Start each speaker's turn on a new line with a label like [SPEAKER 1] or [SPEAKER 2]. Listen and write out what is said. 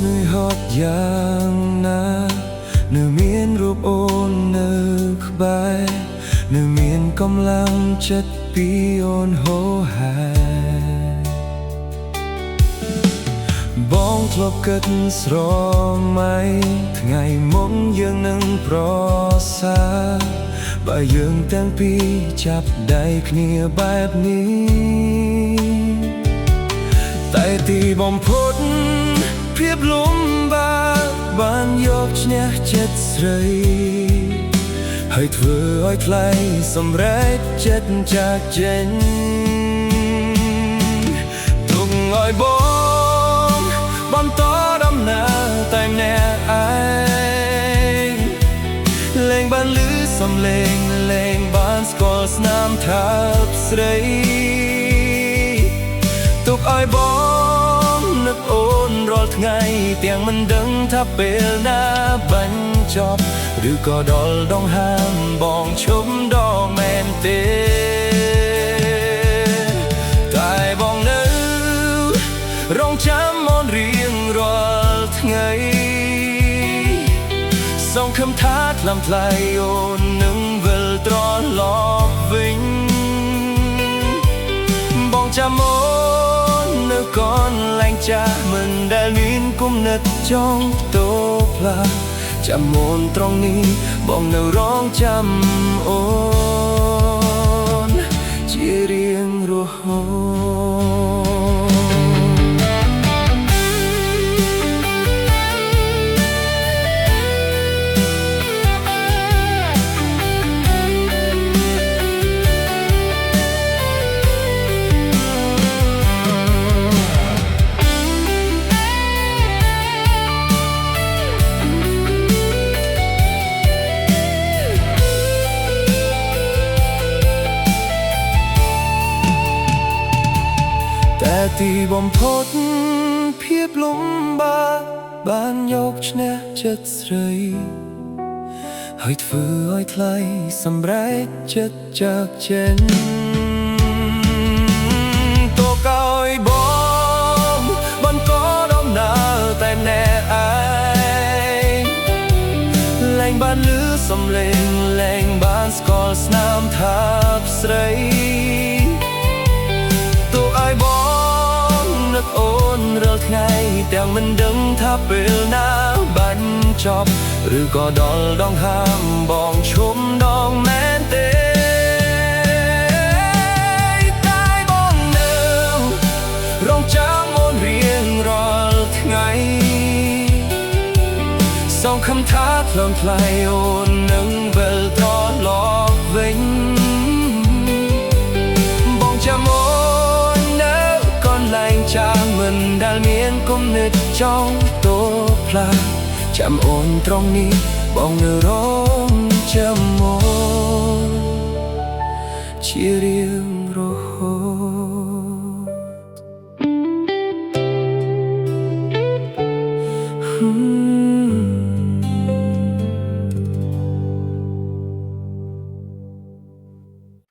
[SPEAKER 1] nơi hót yang na nơi miềnรูปโอนนึกใบnơi miền กำลังจัดปีโอนโหหายបងធ្លាប់គិតស្រមៃថ្ងៃមុនយើងនឹងប្រសាបើយើងទាំងពីរចាប់ដៃគ្នាបែបនេះតែទីបំផុតភាពលំបាកបានយកឈ្នះចិត្តស្រីហើយធ្វើឲ្យថ្លៃសម្រេចចិត្តចាកចេញទុកឲ្យបងបន្តដំណើរតែម្នាក់ឯងលេងបានឮសំឡេងលេងបានស្គាល់ស្នាមថាបស្រីទុកឲ្យបងនឹកអូនរាល់ថ្ងៃទាំងមិនដឹងថាពេលណាបញ្ចប់ឬក៏ដល់ដងហាមបងឈប់ដងមែនទេតែបងនៅរងចាំអូនរៀងរាល់ថ្ងៃសងខំថាថ្លំថ្លៃអូននឹងវិលត្រឡប់វិញបងចាំអូននៅកន្លែងចាស់មិនដែលមានគំនិតចង់តូផ្លាចាំអូនត្រង់នេះបងនៅរងចាំអូនជារៀងរហូតតែទីបំផុតភាពលំបាកបានយកឈ្នះចិត្តស្រីហើយធ្វើឲ្យថ្លៃសម្រេចចិត្តចាកចេញទុកឲ្យបងបន្តដំណើរតែម្នាក់ឯងលែងបានឮសំឡេងលែងបានស្គាល់ស្នាមថាបស្រីទុកឲ្យបងនឹកអូនរាល់ថ្ងៃទាំងមិនដឹងថាពេលណាបញ្ចប់ឬក៏ដល់ដងហាមបងឈប់ដងមែនទេតែបងនៅរងចាំអូនរៀងរាល់ថ្ងៃសងខំថាថ្លឹមថ្លៃអូននឹងវិលត្រឡប់វិញបងចាំអូននៅកន្លែងចាស់មិនដែលមានគំនិតចង់តូផ្លាចាំអូនត្រង់នេះបងនៅរងចាំអូនជារៀងរហូត